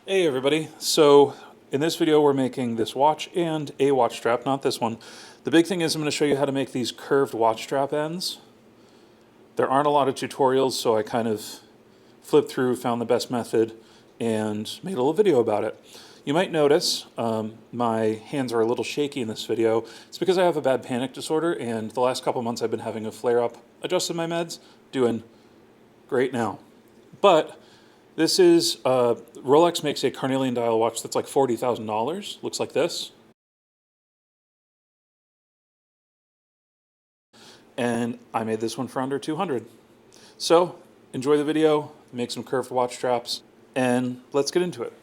Hey everybody, so in this video we're making this watch and a watch strap, not this one. The big thing is I'm going to show you how to make these curved watch strap ends. There aren't a lot of tutorials, so I kind of flipped through, found the best method, and made a little video about it. You might notice my hands are a little shaky in this video. It's because I have a bad panic disorder, and the last couple months I've been having a flare-up. Adjusted my meds, doing great now. But this is, Rolex makes a Carnelian Dial Watch that's like $40,000. Looks like this. And I made this one for under 200. So enjoy the video, make some curved watch straps, and let's get into it.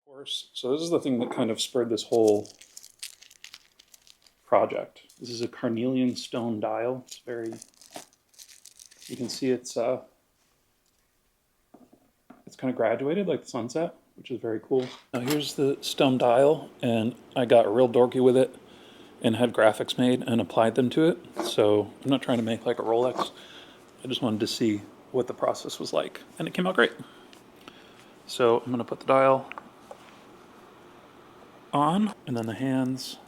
Of course, so this is the thing that kind of spurred this whole project. This is a Carnelian Stone Dial. It's very, you can see it's kind of graduated like the sunset, which is very cool. Now here's the stone dial, and I got real dorky with it and had graphics made and applied them to it. So I'm not trying to make like a Rolex. I just wanted to see what the process was like, and it came out great. So I'm gonna put the dial on, and then the hands.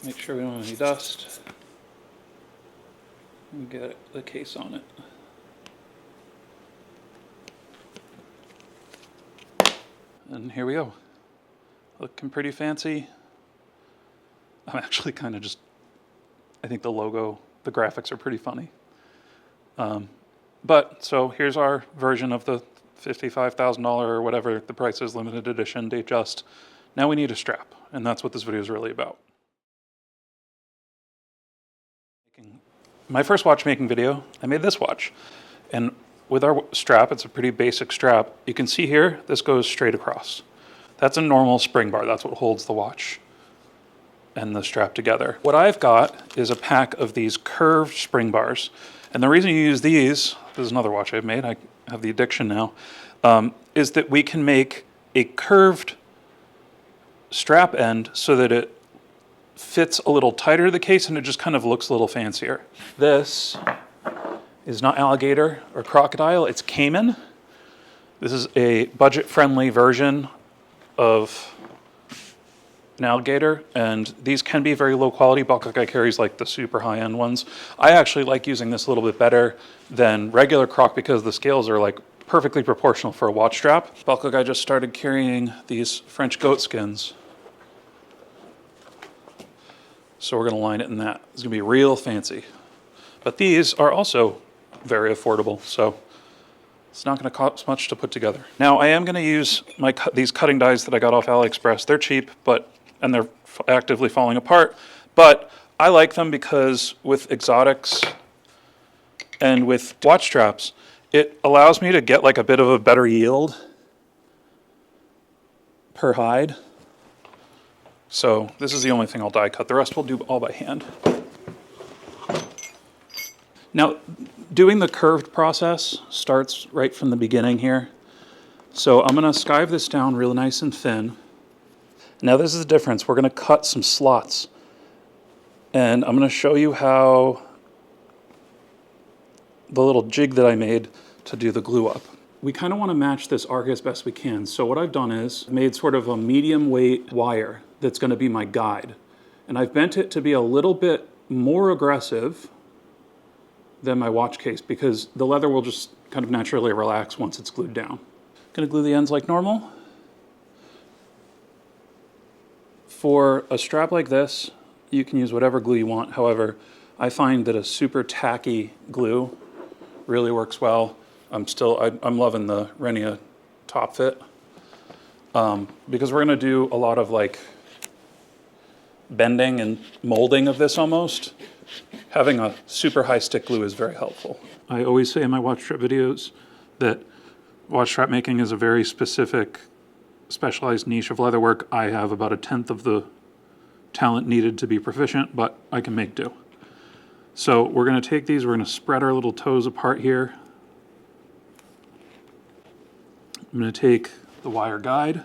Make sure we don't have any dust. And get the case on it. And here we go. Looking pretty fancy. I'm actually kind of just, I think the logo, the graphics are pretty funny. But so here's our version of the $55,000 or whatever the price is, limited edition, Datejust. Now we need a strap, and that's what this video is really about. My first watchmaking video, I made this watch. And with our strap, it's a pretty basic strap. You can see here, this goes straight across. That's a normal spring bar. That's what holds the watch and the strap together. What I've got is a pack of these curved spring bars. And the reason you use these, this is another watch I've made, I have the addiction now, is that we can make a curved strap end so that it fits a little tighter to the case and it just kind of looks a little fancier. This is not alligator or crocodile, it's caiman. This is a budget-friendly version of an alligator, and these can be very low quality. Buckle carries like the super high-end ones. I actually like using this a little bit better than regular croc because the scales are like perfectly proportional for a watch strap. Buckle Guy just started carrying these French goat skins. So we're gonna line it in that. It's gonna be real fancy. But these are also very affordable, so it's not gonna cost much to put together. Now I am gonna use these cutting dies that I got off AliExpress. They're cheap, and they're actively falling apart, but I like them because with exotics and with watch straps, it allows me to get like a bit of a better yield per hide. So this is the only thing I'll die cut. The rest we'll do all by hand. Now, doing the curved process starts right from the beginning here. So I'm gonna skive this down real nice and thin. Now this is the difference. We're gonna cut some slots. And I'm gonna show you how the little jig that I made to do the glue up. We kind of want to match this arc as best we can. So what I've done is made sort of a medium weight wire that's going to be my guide. And I've bent it to be a little bit more aggressive than my watch case because the leather will just kind of naturally relax once it's glued down. Going to glue the ends like normal. For a strap like this, you can use whatever glue you want. However, I find that a super tacky glue really works well. I'm loving the Renia Top Fit because we're going to do a lot of like bending and molding of this almost. Having a super high stick glue is very helpful. I always say in my watch strap videos that watch strap making is a very specific, specialized niche of leatherwork. I have about 1/10 of the talent needed to be proficient, but I can make do. So we're going to take these, we're going to spread our little toes apart here. I'm going to take the wire guide,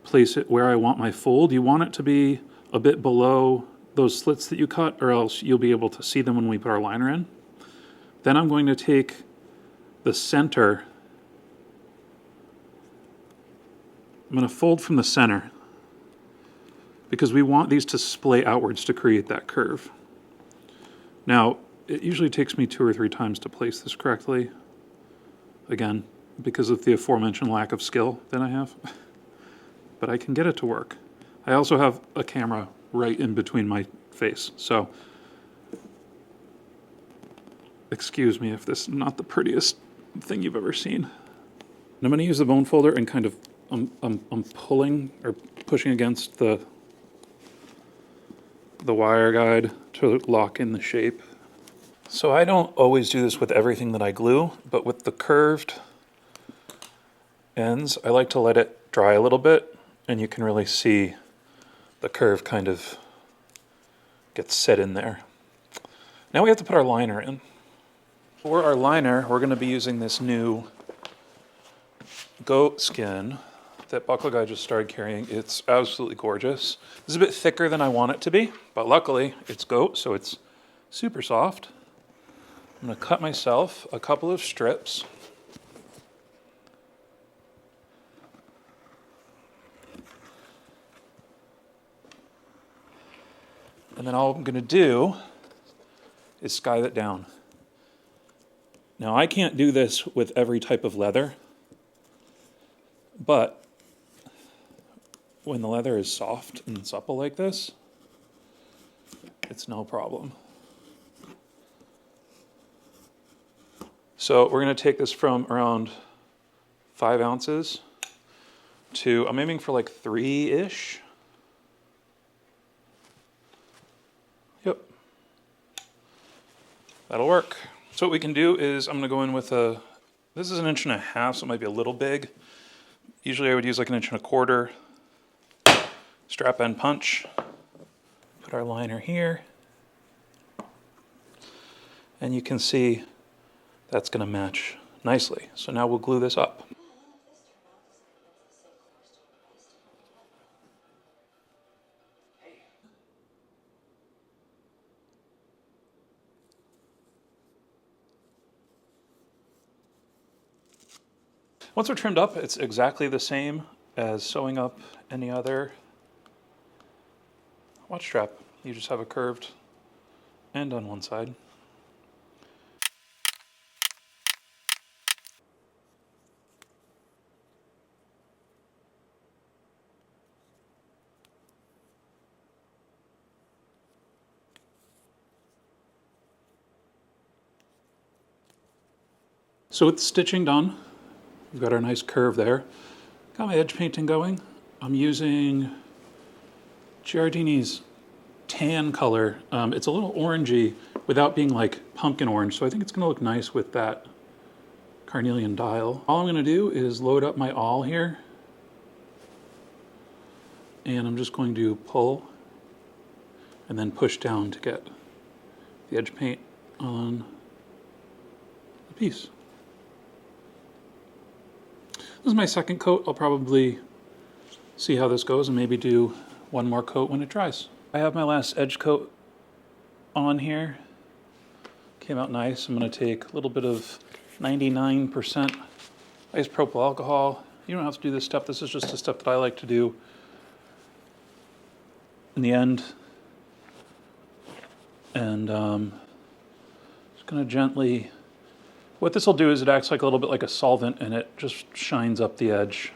place it where I want my fold. You want it to be a bit below those slits that you cut, or else you'll be able to see them when we put our liner in. Then I'm going to take the center. I'm going to fold from the center because we want these to splay outwards to create that curve. Now, it usually takes me 2 or 3 times to place this correctly. Again, because of the aforementioned lack of skill that I have. But I can get it to work. I also have a camera right in between my face, so excuse me if this is not the prettiest thing you've ever seen. And I'm going to use the bone folder and kind of I'm pulling or pushing against the wire guide to lock in the shape. So I don't always do this with everything that I glue, but with the curved ends, I like to let it dry a little bit, and you can really see the curve kind of gets set in there. Now we have to put our liner in. For our liner, we're going to be using this new goat skin that Buckle Guy just started carrying. It's absolutely gorgeous. This is a bit thicker than I want it to be, but luckily it's goat, so it's super soft. I'm going to cut myself a couple of strips. And then all I'm going to do is skyve it down. Now I can't do this with every type of leather, but when the leather is soft and supple like this, it's no problem. So we're going to take this from around 5 ounces to, I'm aiming for like 3-ish. Yep. That'll work. So what we can do is I'm going to go in with this is 1.5 inches, so it might be a little big. Usually I would use like 1.25 inches. Strap end punch. Put our liner here. And you can see that's going to match nicely. So now we'll glue this up. Once we're trimmed up, it's exactly the same as sewing up any other watch strap. You just have a curved end on one side. So with the stitching done, we've got our nice curve there. Got my edge painting going. I'm using Giardini's tan color. It's a little orangey without being like pumpkin orange, so I think it's going to look nice with that Carnelian dial. All I'm going to do is load up my awl here, and I'm just going to pull and then push down to get the edge paint on the piece. This is my second coat. I'll probably see how this goes and maybe do one more coat when it dries. I have my last edge coat on here. Came out nice. I'm going to take a little bit of 99% isopropyl alcohol. You don't have to do this step. This is just a step that I like to do in the end. And just going to gently... What this will do is it acts like a little bit like a solvent, and it just shines up the edge.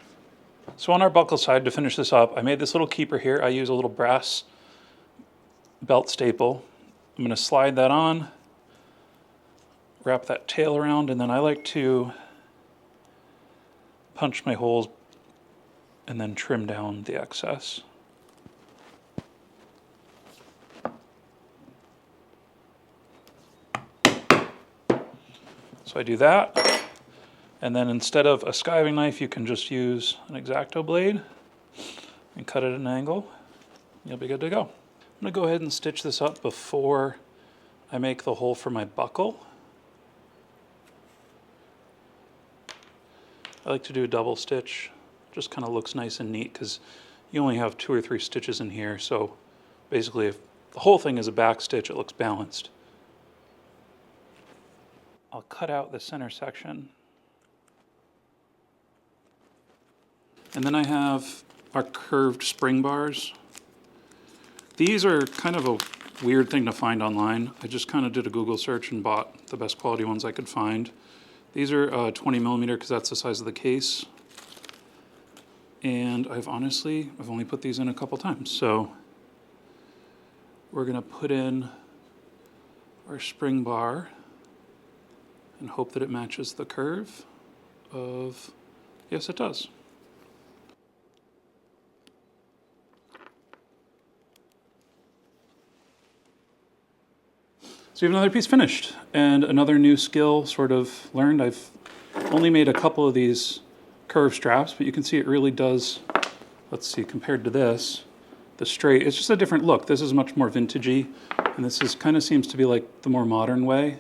So on our buckle side, to finish this up, I made this little keeper here. I use a little brass belt staple. I'm going to slide that on, wrap that tail around, and then I like to punch my holes and then trim down the excess. So I do that, and then instead of a skiving knife, you can just use an X-Acto blade and cut it at an angle. You'll be good to go. I'm going to go ahead and stitch this up before I make the hole for my buckle. I like to do a double stitch. Just kind of looks nice and neat because you only have 2 or 3 stitches in here. So basically if the whole thing is a back stitch, it looks balanced. I'll cut out the center section. And then I have our curved spring bars. These are kind of a weird thing to find online. I just kind of did a Google search and bought the best quality ones I could find. These are 20 millimeter because that's the size of the case. And I've only put these in a couple times. So we're gonna put in our spring bar and hope that it matches the curve of, yes it does. So you have another piece finished and another new skill sort of learned. I've only made a couple of these curved straps, but you can see it really does, let's see, compared to this, the straight, it's just a different look. This is much more vintagey, and this is kind of seems to be like the more modern way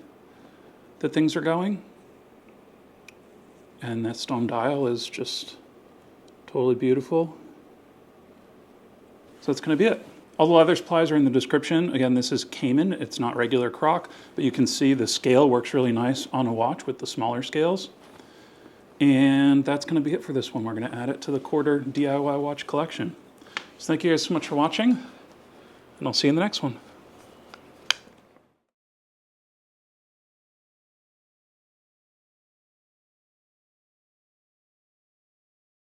that things are going. And that stone dial is just totally beautiful. So that's going to be it. All the leather supplies are in the description. Again, this is Cayman. It's not regular croc, but you can see the scale works really nice on a watch with the smaller scales. And that's going to be it for this one. We're going to add it to the Corter DIY watch collection. So thank you guys so much for watching, and I'll see you in the next one.